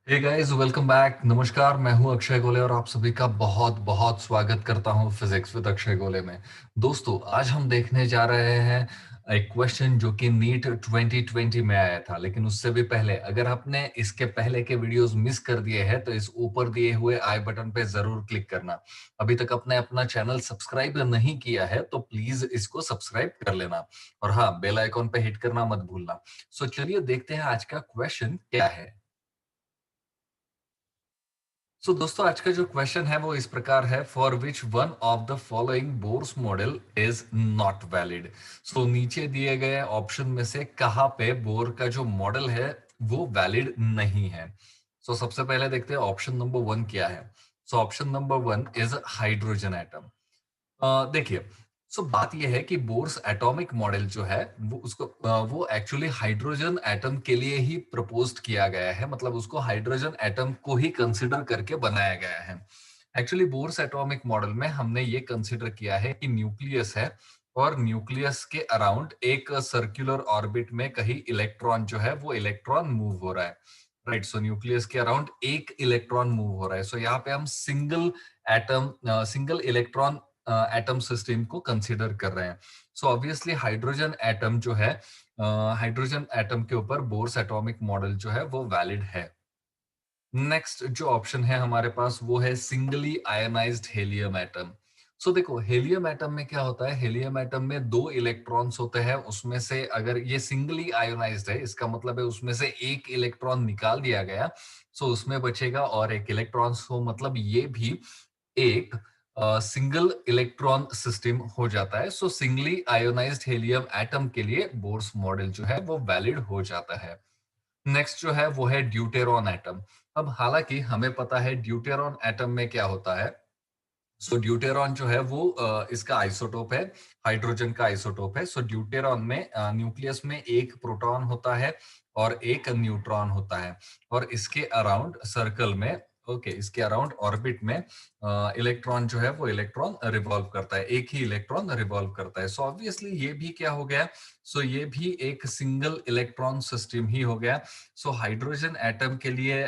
Hey guys, welcome back. नमस्कार, मैं हूं अक्षय गोले और आप सभी का बहुत बहुत स्वागत करता हूं फिजिक्स विद अक्षय गोले में। दोस्तों, आज हम देखने जा रहे हैं एक क्वेश्चन जो कि नीट 2020 में आया था। लेकिन उससे भी पहले, अगर आपने इसके पहले के वीडियोस मिस कर दिए हैं तो इस ऊपर दिए हुए आई बटन पे जरूर क्लिक करना। अभी तक आपने अपना चैनल सब्सक्राइब नहीं किया है तो प्लीज इसको सब्सक्राइब कर लेना। और हाँ, बेल आइकॉन पे हिट करना मत भूलना। सो चलिए देखते हैं आज का क्वेश्चन क्या है। दोस्तों, आज का जो क्वेश्चन है वो इस प्रकार है। For which one of the following Bohr's model is not valid. नीचे दिए गए ऑप्शन में से कहाँ पे बोर का जो मॉडल है वो वैलिड नहीं है। सबसे पहले देखते हैं ऑप्शन नंबर वन क्या है। Option number one is hydrogen atom. देखिए, बात यह है कि बोर्स एटॉमिक मॉडल जो है वो एक्चुअली हाइड्रोजन एटम के लिए ही प्रपोज्ड किया गया है। मतलब उसको हाइड्रोजन एटम को ही कंसिडर करके बनाया गया है। एक्चुअली बोर्स एटॉमिक मॉडल में हमने ये कंसिडर किया है कि न्यूक्लियस है और न्यूक्लियस के अराउंड एक सर्कुलर ऑर्बिट में कहीं इलेक्ट्रॉन जो है वो इलेक्ट्रॉन मूव हो रहा है। राइट, न्यूक्लियस के अराउंड एक इलेक्ट्रॉन मूव हो रहा है। यहाँ पे हम सिंगल इलेक्ट्रॉन एटम सिस्टम को कंसीडर कर रहे हैं। ऑब्वियसली हाइड्रोजन एटम जो है, हाइड्रोजन एटम के ऊपर बोर्स एटॉमिक मॉडल जो है वो वैलिड है। नेक्स्ट जो ऑप्शन है हमारे पास वो है सिंगली आयोनाइज्ड हेलियम एटम। देखो, हेलियम एटम में क्या होता है, हेलियम एटम में दो इलेक्ट्रॉन्स होते हैं। उसमें से अगर ये सिंगली आयोनाइज्ड है, इसका मतलब है उसमें से एक इलेक्ट्रॉन निकाल दिया गया, उसमें बचेगा और एक इलेक्ट्रॉन। मतलब ये भी एक सिंगल इलेक्ट्रॉन सिस्टम हो जाता है। सिंगली आयोनाइज्ड हेलियम एटम के लिए बोर्स मॉडल जो है वो वैलिड हो जाता है। नेक्स्ट जो है वो है ड्यूटेरॉन एटम। अब हालांकि हमें पता है ड्यूटेरॉन एटम में क्या होता है। ड्यूटेरॉन जो है वो इसका आइसोटोप है, हाइड्रोजन का आइसोटोप है। ड्यूटेरॉन में न्यूक्लियस में एक प्रोटॉन होता है और एक न्यूट्रॉन होता है। और इसके अराउंड सर्कल में, इसके अराउंड ऑर्बिट में इलेक्ट्रॉन जो है वो इलेक्ट्रॉन रिवॉल्व करता है, एक ही इलेक्ट्रॉन रिवॉल्व करता है। ऑब्वियसली ये भी क्या हो गया, ये भी एक सिंगल इलेक्ट्रॉन सिस्टम ही हो गया। हाइड्रोजन एटम के लिए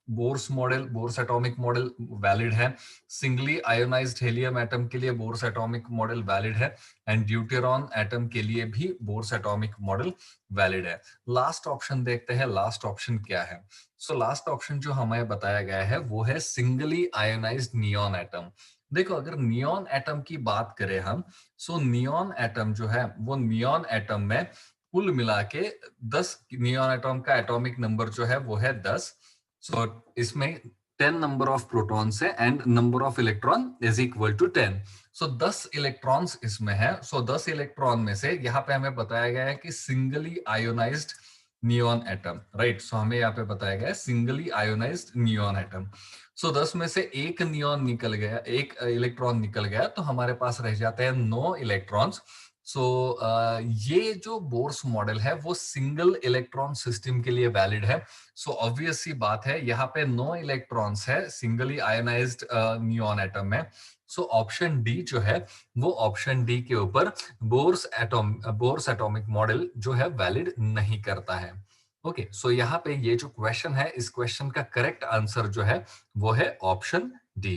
बोर्स एटॉमिक मॉडल वैलिड है। सिंगली आयोनाइज्ड हेलियम एटम के लिए बोर्स एटॉमिक मॉडल वैलिड है। एंड ड्यूटेरॉन एटम के लिए भी बोर्स एटॉमिक मॉडल वैलिड है। लास्ट ऑप्शन देखते हैं, लास्ट ऑप्शन क्या है। लास्ट ऑप्शन जो हमें बताया गया है वो है सिंगली आयोनाइज्ड नियॉन एटम। देखो, अगर नियॉन एटम की बात करें हम, नियॉन एटम जो है वो नियॉन एटम में कुल मिला के 10, नियॉन एटम का एटॉमिक नंबर जो है वो है 10। इसमें 10 नंबर ऑफ प्रोटॉन्स है and number of electron is equal to 10। 10 electrons इसमें है। 10 इलेक्ट्रॉन में से यहाँ पे हमें बताया गया है कि singly ionised neon atom. Right, हमें यहाँ पे बताया गया है सिंगली आयोनाइज्ड नियॉन एटम। 10 में से एक नियॉन निकल गया, एक इलेक्ट्रॉन निकल गया, तो हमारे पास रह जाते हैं 9 इलेक्ट्रॉन्स। ये जो बोर्स मॉडल है वो सिंगल इलेक्ट्रॉन सिस्टम के लिए वैलिड है। ऑब्वियस सी बात है, यहाँ पे 9 इलेक्ट्रॉन्स है सिंगली आयोनाइज्ड नियॉन एटम में। ऑप्शन डी जो है वो ऑप्शन डी के ऊपर बोर्स एटॉमिक मॉडल जो है वैलिड नहीं करता है। ओके, यहाँ पे ये जो क्वेश्चन है, इस क्वेश्चन का करेक्ट आंसर जो है वो है ऑप्शन डी।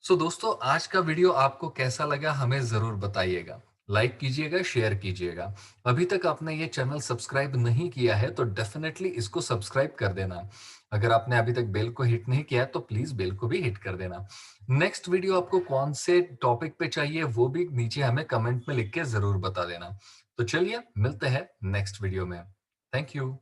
दोस्तों, आज का वीडियो आपको कैसा लगा हमें जरूर बताइएगा। लाइक कीजिएगा, शेयर कीजिएगा। अभी तक आपने ये चैनल सब्सक्राइब नहीं किया है तो डेफिनेटली इसको सब्सक्राइब कर देना। अगर आपने अभी तक बेल को हिट नहीं किया है तो प्लीज बेल को भी हिट कर देना। नेक्स्ट वीडियो आपको कौन से टॉपिक पे चाहिए वो भी नीचे हमें कमेंट में लिख के जरूर बता देना। तो चलिए मिलते हैं नेक्स्ट वीडियो में। Thank you.